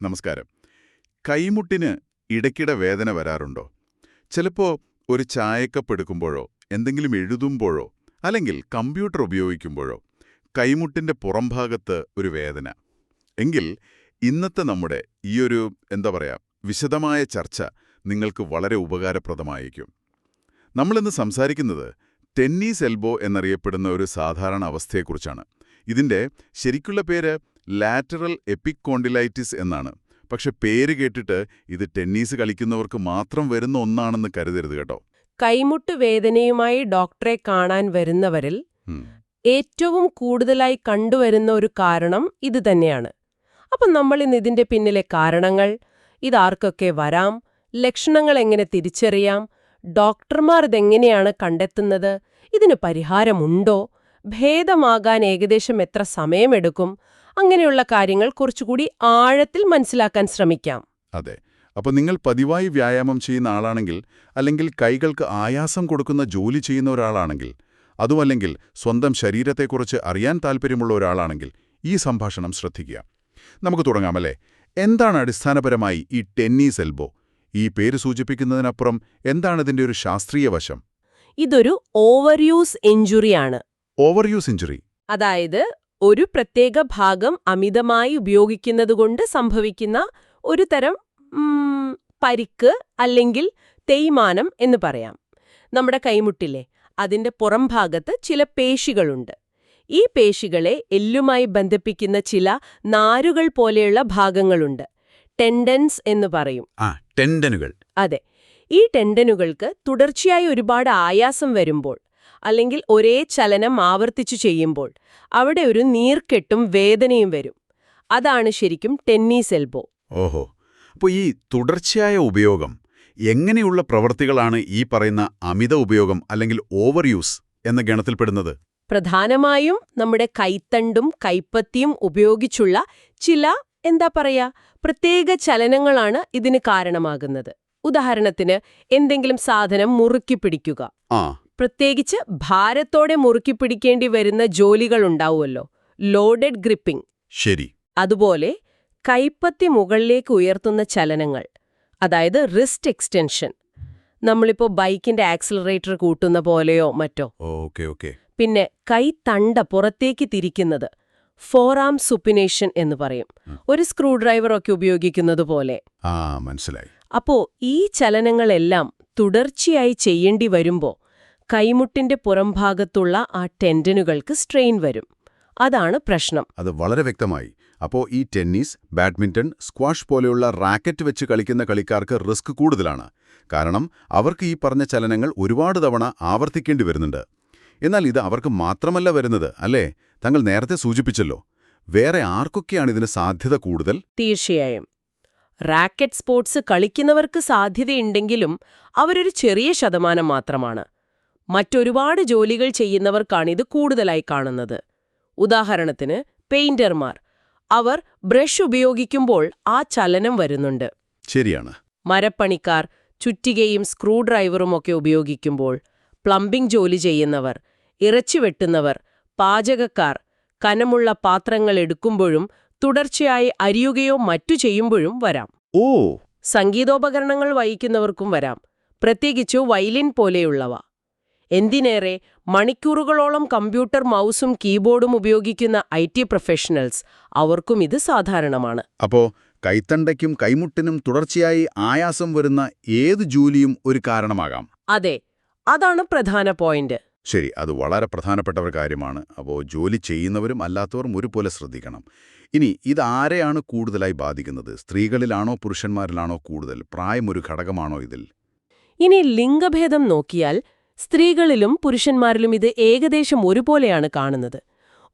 നമസ്കാരം. കൈമുട്ടിന് ഇടയ്ക്കിടെ വേദന വരാറുണ്ടോ? ചിലപ്പോൾ ഒരു ചായക്കപ്പ് എടുക്കുമ്പോഴോ എന്തെങ്കിലും എഴുതുമ്പോഴോ അല്ലെങ്കിൽ കമ്പ്യൂട്ടർ ഉപയോഗിക്കുമ്പോഴോ കൈമുട്ടിന്റെ പുറംഭാഗത്ത് ഒരു വേദന. എങ്കിൽ ഇന്നത്തെ നമ്മുടെ ഈയൊരു വിശദമായ ചർച്ച നിങ്ങൾക്ക് വളരെ ഉപകാരപ്രദമായിരിക്കും. നമ്മളിന്ന് സംസാരിക്കുന്നത് ടെന്നീസ് എൽബോ എന്നറിയപ്പെടുന്ന ഒരു സാധാരണ അവസ്ഥയെക്കുറിച്ചാണ്. ഇതിന്റെ ശരിക്കുള്ള പേര് ലാറ്ററൽ എപ്പിക്കോണ്ടിലൈറ്റിസ് എന്നാണ്. പക്ഷെ പേര് കേട്ടിട്ട് ഇത് ടെന്നീസ് കളിക്കുന്നവർക്ക് മാത്രം വരുന്ന ഒന്നാണെന്ന് കരുതരുത് കേട്ടോ. കൈമുട്ട് വേദനയുമായി ഡോക്ടറെ കാണാൻ വരുന്നവരിൽ ഏറ്റവും കൂടുതലായി കണ്ടുവരുന്ന ഒരു കാരണം ഇത് തന്നെയാണ്. അപ്പം നമ്മളിന്ന് ഇതിന്റെ പിന്നിലെ കാരണങ്ങൾ, ഇതാർക്കൊക്കെ വരാം, ലക്ഷണങ്ങൾ എങ്ങനെ തിരിച്ചറിയാം, ഡോക്ടർമാർ ഇതെങ്ങനെയാണ് കണ്ടെത്തുന്നത്, ഇതിന് പരിഹാരമുണ്ടോ, ഭേദമാകാൻ ഏകദേശം എത്ര സമയമെടുക്കും, അങ്ങനെയുള്ള കാര്യങ്ങൾ കുറച്ചുകൂടി ആഴത്തിൽ മനസ്സിലാക്കാൻ ശ്രമിക്കാം. അതെ. അപ്പോൾ നിങ്ങൾ പതിവായി വ്യായാമം ചെയ്യുന്ന ആളാണെങ്കിൽ, അല്ലെങ്കിൽ കൈകൾക്ക് ആയാസം കൊടുക്കുന്ന ജോലി ചെയ്യുന്ന ഒരാളാണെങ്കിൽ, അതുമല്ലെങ്കിൽ സ്വന്തം ശരീരത്തെക്കുറിച്ച് അറിയാൻ താൽപ്പര്യമുള്ള ഒരാളാണെങ്കിൽ ഈ സംഭാഷണം ശ്രദ്ധിക്കുക. നമുക്ക് തുടങ്ങാമല്ലേ? എന്താണ് അടിസ്ഥാനപരമായി ഈ ടെന്നീസ് എൽബോ? ഈ പേര് സൂചിപ്പിക്കുന്നതിനപ്പുറം എന്താണ് ഇതിന്റെ ഒരു ശാസ്ത്രീയ വശം? ഇതൊരു ഓവർയൂസ് ഇഞ്ചുറിയാണ്. ഓവർയൂസ് ഇഞ്ചുറി, അതായത് ഒരു പ്രത്യേക ഭാഗം അമിതമായി ഉപയോഗിക്കുന്നതുകൊണ്ട് സംഭവിക്കുന്ന ഒരു തരം പരിക്ക് അല്ലെങ്കിൽ തേയ്മാനം എന്ന് പറയാം. നമ്മുടെ കൈമുട്ടിലെ അതിന്റെ പുറംഭാഗത്ത് ചില പേശികളുണ്ട്. ഈ പേശികളെ എല്ലുമായി ബന്ധിപ്പിക്കുന്ന ചില നാരുകൾ പോലെയുള്ള ഭാഗങ്ങളുണ്ട്. ടെൻഡൻസ് എന്ന് പറയും. ടെൻഡനുകൾ. അതെ. ഈ ടെൻഡനുകൾക്ക് തുടർച്ചയായി ഒരുപാട് ആയാസം വരുമ്പോൾ അല്ലെങ്കിൽ ഒരേ ചലനം ആവർത്തിച്ചു ചെയ്യുമ്പോൾ അവിടെ ഒരു നീർക്കെട്ടും വേദനയും വരും. അതാണ് ശരിക്കും ടെന്നീസ് എൽബോ. ഓഹോ. അപ്പോൾ ഈ തുടർച്ചയായ ഉപയോഗം, എങ്ങനെയുള്ള പ്രവൃത്തികളാണ് ഈ പറയുന്ന അമിത ഉപയോഗം അല്ലെങ്കിൽ ഓവർ യൂസ് എന്ന ഗണത്തിൽപ്പെടുന്നത്? പ്രധാനമായും നമ്മുടെ കൈത്തണ്ടും കൈപ്പത്തിയും ഉപയോഗിച്ചുള്ള ചില പ്രത്യേക ചലനങ്ങളാണ് ഇതിന് കാരണമാകുന്നത്. ഉദാഹരണത്തിന് എന്തെങ്കിലും സാധനം മുറുക്കി പിടിക്കുക. പ്രത്യേകിച്ച് ഭാരത്തോടെ മുറുക്കി പിടിക്കേണ്ടി വരുന്ന ജോലികളുണ്ടാവുമല്ലോ, ലോഡഡ് ഗ്രിപ്പിംഗ്. ശരി. അതുപോലെ കൈപ്പത്തി മുകളിലേക്ക് ഉയർത്തുന്ന ചലനങ്ങൾ, അതായത് റിസ്റ്റ് എക്സ്റ്റൻഷൻ. നമ്മളിപ്പോൾ ബൈക്കിന്റെ ആക്സിലറേറ്റർ കൂട്ടുന്ന പോലെയോ മറ്റോ. പിന്നെ കൈത്തണ്ട പുറത്തേക്ക് തിരിക്കുന്നത്, ഫോറാം സുപ്പിനേഷൻ എന്ന് പറയും. ഒരു സ്ക്രൂ ഡ്രൈവറൊക്കെ ഉപയോഗിക്കുന്നത് പോലെ. മനസ്സിലായി. അപ്പോ ഈ ചലനങ്ങളെല്ലാം തുടർച്ചയായി ചെയ്യേണ്ടി വരുമ്പോൾ കൈമുട്ടിന്റെ പുറംഭാഗത്തുള്ള ആ ടെൻഡനുകൾക്ക് സ്ട്രെയിൻ വരും. അതാണ് പ്രശ്നം. അത് വളരെ വ്യക്തമായി. അപ്പോൾ ഈ ടെന്നീസ്, ബാഡ്മിന്റൺ, സ്ക്വാഷ് പോലെയുള്ള റാക്കറ്റ് വെച്ച് കളിക്കുന്ന കളിക്കാർക്ക് റിസ്ക് കൂടുതലാണ്. കാരണം അവർക്ക് ഈ പറഞ്ഞ ചലനങ്ങൾ ഒരുപാട് തവണ ആവർത്തിക്കേണ്ടി വരുന്നുണ്ട്. എന്നാൽ ഇത് അവർക്ക് മാത്രമല്ല വരുന്നത്, അല്ലേ? താങ്കൾ നേരത്തെ സൂചിപ്പിച്ചല്ലോ. വേറെ ആർക്കൊക്കെയാണ് ഇതിന് സാധ്യത കൂടുതൽ? തീർച്ചയായും റാക്കറ്റ് സ്പോർട്സ് കളിക്കുന്നവർക്ക് സാധ്യതയുണ്ടെങ്കിലും അവരൊരു ചെറിയ ശതമാനം മാത്രമാണ്. മറ്റൊരുപാട് ജോലികൾ ചെയ്യുന്നവർക്കാണിത് കൂടുതലായി കാണുന്നത്. ഉദാഹരണത്തിന് പെയിന്റർമാർ. അവർ ബ്രഷ് ഉപയോഗിക്കുമ്പോൾ ആ ചലനം വരുന്നുണ്ട്. ശരിയാണ്. മരപ്പണിക്കാർ ചുറ്റികയും സ്ക്രൂ ഡ്രൈവറുമൊക്കെ ഉപയോഗിക്കുമ്പോൾ, പ്ലംബിംഗ് ജോലി ചെയ്യുന്നവർ, ഇറച്ചി വെട്ടുന്നവർ, പാചകക്കാർ കനമുള്ള പാത്രങ്ങൾ എടുക്കുമ്പോഴും തുടർച്ചയായി അരിയുകയോ മറ്റു ചെയ്യുമ്പോഴും വരാം. സംഗീതോപകരണങ്ങൾ വായിക്കുന്നവർക്കും വരാം, പ്രത്യേകിച്ചു വയലിൻ പോലെയുള്ളവ. എന്തിനേറെ മണിക്കൂറുകളോളം കമ്പ്യൂട്ടർ മൗസും കീബോർഡും ഉപയോഗിക്കുന്ന IT പ്രൊഫഷണൽസ്, അവർക്കും ഇത് സാധാരണമാണ്. അപ്പോ കൈത്തണ്ടയ്ക്കും കൈമുട്ടിനും തുടർച്ചയായി ആയാസം വരുന്ന ഏത് ജോലിയും ഒരു കാരണമാകാം. അതെ, അതാണ് പ്രധാന പോയിന്റ്. ശരി, അത് വളരെ പ്രധാനപ്പെട്ട ഒരു കാര്യമാണ്. അപ്പോൾ ജോലി ചെയ്യുന്നവരും അല്ലാത്തവരും ഒരുപോലെ ശ്രദ്ധിക്കണം. ഇനി ഇതാരെയാണ് കൂടുതലായി ബാധിക്കുന്നത്? സ്ത്രീകളിലാണോ പുരുഷന്മാരിലാണോ കൂടുതൽ? പ്രായം ഒരു ഘടകമാണോ ഇതിൽ? ഇനി ലിംഗഭേദം നോക്കിയാൽ സ്ത്രീകളിലും പുരുഷന്മാരിലും ഇത് ഏകദേശം ഒരുപോലെയാണ് കാണുന്നത്.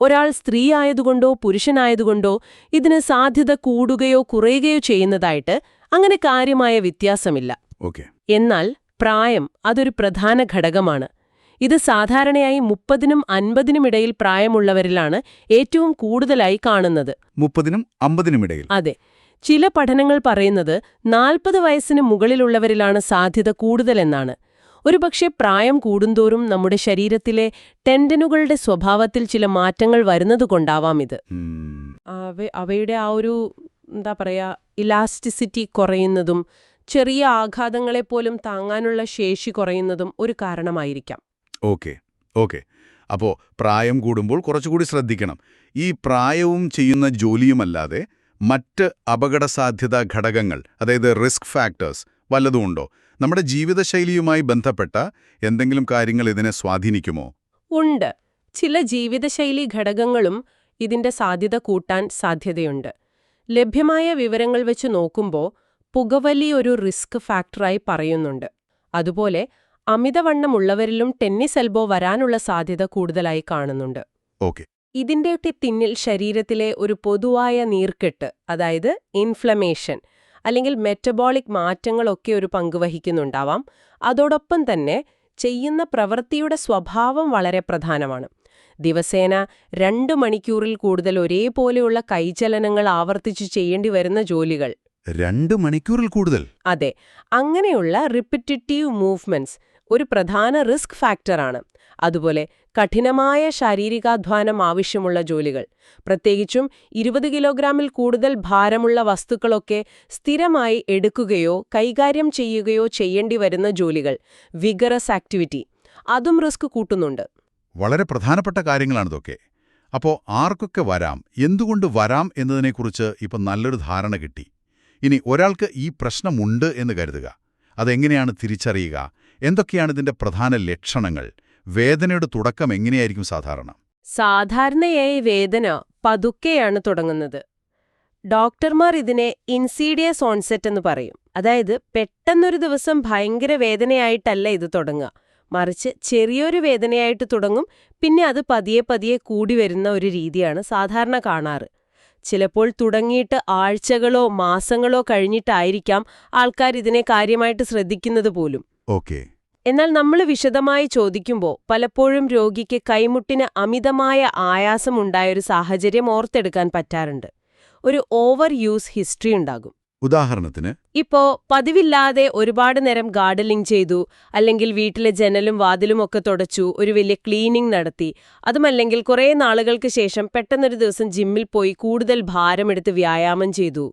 ഒരാൾ സ്ത്രീ ആയതുകൊണ്ടോ പുരുഷനായതുകൊണ്ടോ ഇതിന് സാധ്യത കൂടുകയോ കുറയുകയോ ചെയ്യുന്നതായിട്ട് അങ്ങനെ കാര്യമായ വ്യത്യാസമില്ല. എന്നാൽ പ്രായം അതൊരു പ്രധാന ഘടകമാണ്. ഇത് സാധാരണയായി 30നും 50നും ഇടയിൽ പ്രായമുള്ളവരിലാണ് ഏറ്റവും കൂടുതലായി കാണുന്നത്. 30നും 50നും ഇടയിൽ? അതെ. ചില പഠനങ്ങൾ പറയുന്നത് 40 വയസ്സിന് മുകളിലുള്ളവരിലാണ് സാധ്യത കൂടുതലെന്നാണ്. ഒരുപക്ഷെ പ്രായം കൂടുന്തോറും നമ്മുടെ ശരീരത്തിലെ ടെൻഡനുകളുടെ സ്വഭാവത്തിൽ ചില മാറ്റങ്ങൾ വരുന്നതുകൊണ്ടാവാം ഇത്. അവയുടെ ആ ഒരു ഇലാസ്റ്റിസിറ്റി കുറയുന്നതും ചെറിയ ആഘാതങ്ങളെപ്പോലും താങ്ങാനുള്ള ശേഷി കുറയുന്നതും ഒരു കാരണമായിരിക്കാം. ഓക്കെ. അപ്പോൾ പ്രായം കൂടുമ്പോൾ കുറച്ചുകൂടി ശ്രദ്ധിക്കണം. ഈ പ്രായവും ചെയ്യുന്ന ജോലിയുമല്ലാതെ മറ്റ് അപകടസാധ്യതാ ഘടകങ്ങൾ, അതായത് റിസ്ക് ഫാക്ടേഴ്സ് വല്ലതുമുണ്ടോ? നമ്മുടെ ജീവിതശൈലിയുമായി ബന്ധപ്പെട്ട എന്തെങ്കിലും കാര്യങ്ങൾ ഇതിനെ സ്വാധീനിക്കുമോ? ഉണ്ട്. ചില ജീവിതശൈലി ഘടകങ്ങളും ഇതിന്റെ സാധ്യത കൂട്ടാൻ സാധ്യതയുണ്ട്. ലഭ്യമായ വിവരങ്ങൾ വെച്ച് നോക്കുമ്പോൾ പുകവലി ഒരു റിസ്ക് ഫാക്ടറായി പറയുന്നുണ്ട്. അതുപോലെ അമിതവണ്ണമുള്ളവരിലും ടെന്നീസ് എൽബോ വരാനുള്ള സാധ്യത കൂടുതലായി കാണുന്നുണ്ട്. ഓക്കെ. ഇതിന്റെയൊക്കെ പിന്നിൽ ശരീരത്തിലെ ഒരു പൊതുവായ നീർക്കെട്ട്, അതായത് ഇൻഫ്ലമേഷൻ അല്ലെങ്കിൽ മെറ്റബോളിക് മാറ്റങ്ങളൊക്കെ ഒരു പങ്കുവഹിക്കുന്നുണ്ടാവാം. അതോടൊപ്പം തന്നെ ചെയ്യുന്ന പ്രവൃത്തിയുടെ സ്വഭാവം വളരെ പ്രധാനമാണ്. ദിവസേന 2 മണിക്കൂറിൽ കൂടുതൽ ഒരേപോലെയുള്ള കൈചലനങ്ങൾ ആവർത്തിച്ചു ചെയ്യേണ്ടി വരുന്ന ജോലികൾ. 2 മണിക്കൂറിൽ കൂടുതൽ? അതെ, അങ്ങനെയുള്ള റിപ്പിറ്റേറ്റീവ് മൂവ്മെന്റ്സ് ഒരു പ്രധാന റിസ്ക് ഫാക്ടറാണ്. അതുപോലെ കഠിനമായ ശാരീരികാധ്വാനം ആവശ്യമുള്ള ജോലികൾ, പ്രത്യേകിച്ചും 20 കിലോഗ്രാമിൽ കൂടുതൽ ഭാരമുള്ള വസ്തുക്കളൊക്കെ സ്ഥിരമായി എടുക്കുകയോ കൈകാര്യം ചെയ്യുകയോ ചെയ്യേണ്ടി വരുന്ന ജോലികൾ, വിഗറസ് ആക്ടിവിറ്റി, അതും റിസ്ക് കൂട്ടുന്നുണ്ട്. വളരെ പ്രധാനപ്പെട്ട കാര്യങ്ങളാണിതൊക്കെ. അപ്പോൾ ആർക്കൊക്കെ വരാം, എന്തുകൊണ്ട് വരാം എന്നതിനെക്കുറിച്ച് ഇപ്പം നല്ലൊരു ധാരണ കിട്ടി. ഇനി ഒരാൾക്ക് ഈ പ്രശ്നമുണ്ട് എന്ന് കരുതുക. അതെങ്ങനെയാണ് തിരിച്ചറിയുക? എന്തൊക്കെയാണ് ഇതിന്റെ പ്രധാന ലക്ഷണങ്ങൾ? വേദനയുടെ തുടക്കം എങ്ങനെയായിരിക്കും സാധാരണ? സാധാരണയായി വേദന പതുക്കെയാണ് തുടങ്ങുന്നത്. ഡോക്ടർമാർ ഇതിനെ ഇൻസീഡിയസ് ഓൺസെറ്റ് എന്ന് പറയും. അതായത് പെട്ടെന്നൊരു ദിവസം ഭയങ്കര വേദനയായിട്ടല്ല ഇത് തുടങ്ങുക, മറിച്ച് ചെറിയൊരു വേദനയായിട്ട് തുടങ്ങും, പിന്നെ അത് പതിയെ പതിയെ കൂടി വരുന്ന ഒരു രീതിയാണ് സാധാരണ കാണാറ്. ചിലപ്പോൾ തുടങ്ങിയിട്ട് ആഴ്ചകളോ മാസങ്ങളോ കഴിഞ്ഞിട്ടായിരിക്കാം ആൾക്കാർ ഇതിനെ കാര്യമായിട്ട് ശ്രദ്ധിക്കുന്നത് പോലും. ഓക്കെ. എന്നാൽ നമ്മൾ വിശദമായി ചോദിക്കുമ്പോൾ പലപ്പോഴും രോഗിക്ക് കൈമുട്ടിന് അമിതമായ ആയാസമുണ്ടായൊരു സാഹചര്യം ഓർത്തെടുക്കാൻ പറ്റാറുണ്ട്. ഒരു ഓവർ യൂസ് ഹിസ്റ്ററി ഉണ്ടാകും. ഉദാഹരണത്തിന്, ഇപ്പോ പതിവില്ലാതെ ഒരുപാട് നേരം ഗാർഡനിങ് ചെയ്തു, അല്ലെങ്കിൽ വീട്ടിലെ ജനലും വാതിലും ഒക്കെ തുടച്ചു, ഒരു വലിയ ക്ലീനിങ് നടത്തി, അതുമല്ലെങ്കിൽ കുറേ നാളുകൾക്ക് ശേഷം പെട്ടെന്നൊരു ദിവസം ജിമ്മിൽ പോയി കൂടുതൽ ഭാരമെടുത്ത് വ്യായാമം ചെയ്തു.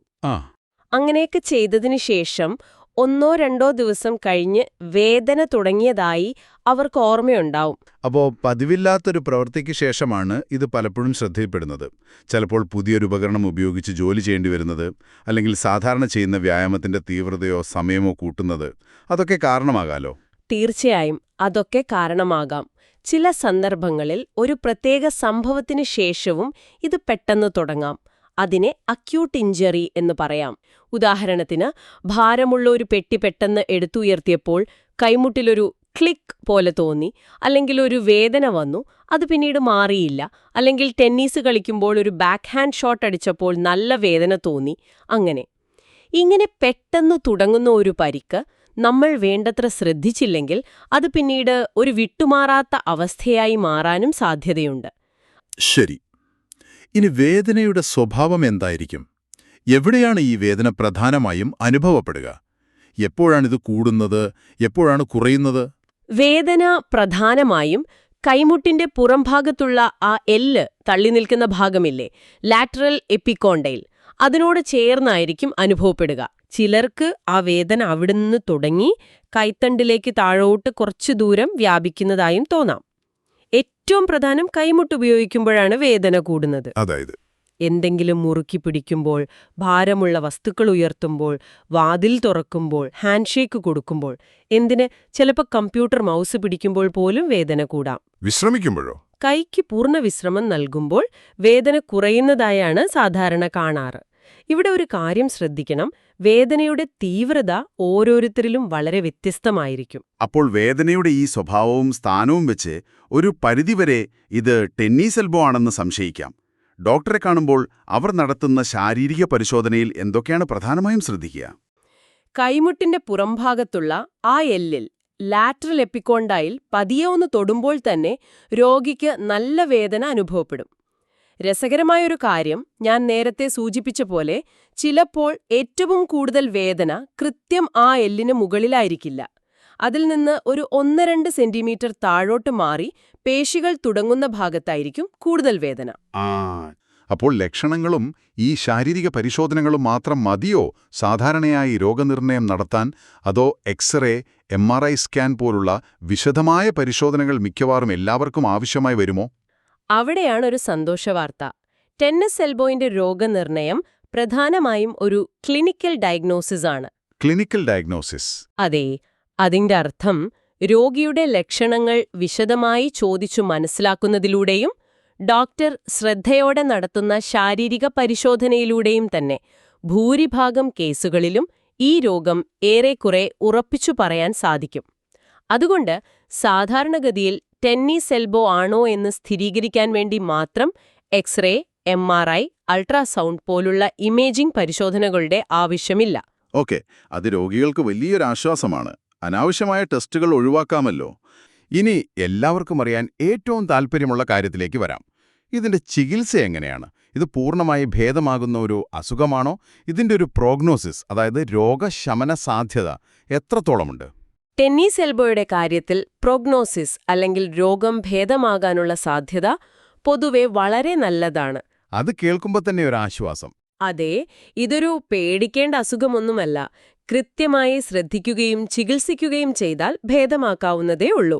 അങ്ങനെയൊക്കെ ചെയ്തതിനു ശേഷം 1-2 ദിവസം കഴിഞ്ഞ് വേദന തുടങ്ങിയതായി അവർക്ക് ഓർമ്മയുണ്ടാവും. അപ്പോൾ പതിവില്ലാത്തൊരു പ്രവൃത്തിക്ക് ശേഷമാണ് ഇത് പലപ്പോഴും ശ്രദ്ധയിൽപ്പെടുന്നത്. ചിലപ്പോൾ പുതിയൊരു ഉപകരണം ഉപയോഗിച്ച് ജോലി ചെയ്യേണ്ടി വരുന്നത്, അല്ലെങ്കിൽ സാധാരണ ചെയ്യുന്ന വ്യായാമത്തിന്റെ തീവ്രതയോ സമയമോ കൂട്ടുന്നത്, അതൊക്കെ കാരണമാകാലോ? തീർച്ചയായും അതൊക്കെ കാരണമാകാം. ചില സന്ദർഭങ്ങളിൽ ഒരു പ്രത്യേക സംഭവത്തിന് ശേഷവും ഇത് പെട്ടെന്ന് തുടങ്ങാം. അതിനെ അക്യൂട്ട് ഇഞ്ചറി എന്ന് പറയാം. ഉദാഹരണത്തിന്, ഭാരമുള്ള ഒരു പെട്ടി പെട്ടെന്ന് എടുത്തുയർത്തിയപ്പോൾ കൈമുട്ടിലൊരു ക്ലിക്ക് പോലെ തോന്നി, അല്ലെങ്കിൽ ഒരു വേദന വന്നു, അത് പിന്നീട് മാറിയില്ല, അല്ലെങ്കിൽ ടെന്നീസ് കളിക്കുമ്പോൾ ഒരു ബാക്ക് ഹാൻഡ് ഷോട്ട് അടിച്ചപ്പോൾ നല്ല വേദന തോന്നി. ഇങ്ങനെ പെട്ടെന്ന് തുടങ്ങുന്ന ഒരു പരിക്ക് നമ്മൾ വേണ്ടത്ര ശ്രദ്ധിച്ചില്ലെങ്കിൽ അത് പിന്നീട് ഒരു വിട്ടുമാറാത്ത അവസ്ഥയായി മാറാനും സാധ്യതയുണ്ട്. ശരി. ഇനി വേദനയുടെ സ്വഭാവം എന്തായിരിക്കും? എവിടെയാണ് ഈ വേദന പ്രധാനമായും അനുഭവപ്പെടുക? എപ്പോഴാണിത് കൂടുന്നത്, എപ്പോഴാണ് കുറയുന്നത്? വേദന പ്രധാനമായും കൈമുട്ടിന്റെ പുറംഭാഗത്തുള്ള ആ എല്ല് തള്ളി നിൽക്കുന്ന ഭാഗമില്ലേ, ലാറ്ററൽ എപ്പിക്കോണ്ടൈൽ, അതിനോട് ചേർന്നായിരിക്കും അനുഭവപ്പെടുക. ചിലർക്ക് ആ വേദന അവിടുന്ന് തുടങ്ങി കൈത്തണ്ടിലേക്ക് താഴോട്ട് കുറച്ചു ദൂരം വ്യാപിക്കുന്നതായും തോന്നാം. ഏറ്റവും പ്രധാനം കൈമുട്ടുപയോഗിക്കുമ്പോഴാണ് വേദന കൂടുന്നത്. അതായത് എന്തെങ്കിലും മുറുക്കി പിടിക്കുമ്പോൾ, ഭാരമുള്ള വസ്തുക്കൾ ഉയർത്തുമ്പോൾ, വാതിൽ തുറക്കുമ്പോൾ, ഹാൻഡ്ഷേക്ക് കൊടുക്കുമ്പോൾ, ചിലപ്പോൾ കമ്പ്യൂട്ടർ മൗസ് പിടിക്കുമ്പോൾ പോലും വേദന കൂടാം. വിശ്രമിക്കുമ്പോഴോ? കൈക്ക് പൂർണ്ണ വിശ്രമം നൽകുമ്പോൾ വേദന കുറയുന്നതായാണ് സാധാരണ കാണാറ്. ഇവിടെ ഒരു കാര്യം ശ്രദ്ധിക്കണം, വേദനയുടെ തീവ്രത ഓരോരുത്തരിലും വളരെ വ്യത്യസ്തമായിരിക്കും. അപ്പോൾ വേദനയുടെ ഈ സ്വഭാവവും സ്ഥാനവും വെച്ച് ഒരു പരിധിവരെ ഇത് ടെന്നീസ് എൽബോ ആണെന്ന് സംശയിക്കാം. ഡോക്ടറെ കാണുമ്പോൾ അവർ നടത്തുന്ന ശാരീരിക പരിശോധനയിൽ എന്തൊക്കെയാണ് പ്രധാനമായും ശ്രദ്ധിക്കുക? കൈമുട്ടിന്റെ പുറംഭാഗത്തുള്ള ആ എല്ലിൽ, ലാറ്ററൽ എപ്പിക്കോണ്ടൈൽ, പതിയെ ഒന്ന് തൊടുമ്പോൾ തന്നെ രോഗിക്ക് നല്ല വേദന അനുഭവപ്പെടും. രസകരമായൊരു കാര്യം, ഞാൻ നേരത്തെ സൂചിപ്പിച്ച പോലെ ചിലപ്പോൾ ഏറ്റവും കൂടുതൽ വേദന കൃത്യം ആ എല്ലിന് മുകളിലായിരിക്കില്ല. അതിൽ നിന്ന് ഒരു 1-2 സെന്റിമീറ്റർ താഴോട്ട് മാറി പേശികൾ തുടങ്ങുന്ന ഭാഗത്തായിരിക്കും കൂടുതൽ വേദന. അപ്പോൾ ലക്ഷണങ്ങളും ഈ ശാരീരിക പരിശോധനകളും മാത്രം മതിയോ സാധാരണയായി രോഗനിർണയം നടത്താൻ, അതോ എക്സ്റേ, MRI സ്കാൻ പോലുള്ള വിശദമായ പരിശോധനകൾ മിക്കവാറും എല്ലാവർക്കും ആവശ്യമായി വരുമോ? അവിടെയാണ് ഒരു സന്തോഷവാർത്ത. ടെന്നസ് എൽബോയിന്റെ രോഗനിർണയം പ്രധാനമായും ഒരു ക്ലിനിക്കൽ ഡയഗ്നോസിസ് ആണ്. Clinical diagnosis. അതെ, അതിന്റെ അർത്ഥം രോഗിയുടെ ലക്ഷണങ്ങൾ വിശദമായി ചോദിച്ചു മനസ്സിലാക്കുന്നതിലൂടെയും ഡോക്ടർ ശ്രദ്ധയോടെ നടത്തുന്ന ശാരീരിക പരിശോധനയിലൂടെയും തന്നെ ഭൂരിഭാഗം കേസുകളിലും ഈ രോഗം ഏറെക്കുറെ ഉറപ്പിച്ചു പറയാൻ സാധിക്കും. അതുകൊണ്ട് സാധാരണഗതിയിൽ ടെന്നീസ് എൽബോ ആണോ എന്ന് സ്ഥിരീകരിക്കാൻ വേണ്ടി മാത്രം എക്സ്റേ, MRI, അൾട്രാസൗണ്ട് പോലുള്ള ഇമേജിംഗ് പരിശോധനകളുടെ ആവശ്യമില്ല. ഓക്കെ, അത് രോഗികൾക്ക് വലിയൊരു ആശ്വാസമാണ്. അനാവശ്യമായ ടെസ്റ്റുകൾ ഒഴിവാക്കാമല്ലോ. ഇനി എല്ലാവർക്കും അറിയാൻ ഏറ്റവും താൽപ്പര്യമുള്ള കാര്യത്തിലേക്ക് വരാം. ഇതിന്റെ ചികിത്സ എങ്ങനെയാണ്? ഇത് പൂർണ്ണമായി ഭേദമാകുന്ന ഒരു അസുഖമാണോ? ഇതിന്റെ ഒരു പ്രോഗ്നോസിസ്, അതായത് രോഗശമന സാധ്യത എത്രത്തോളമുണ്ട്? ടെന്നീസ് എൽബോയുടെ കാര്യത്തിൽ പ്രോഗ്നോസിസ് അല്ലെങ്കിൽ രോഗം ഭേദമാകാനുള്ള സാധ്യത പൊതുവെ വളരെ നല്ലതാണ്. അത് കേൾക്കുമ്പോൾ തന്നെ ഒരു ആശ്വാസം. അതെ, ഇതൊരു പേടിക്കേണ്ട അസുഖമൊന്നുമല്ല. കൃത്യമായി ശ്രദ്ധിക്കുകയും ചികിത്സിക്കുകയും ചെയ്താൽ ഭേദമാക്കാവുന്നതേ ഉള്ളൂ.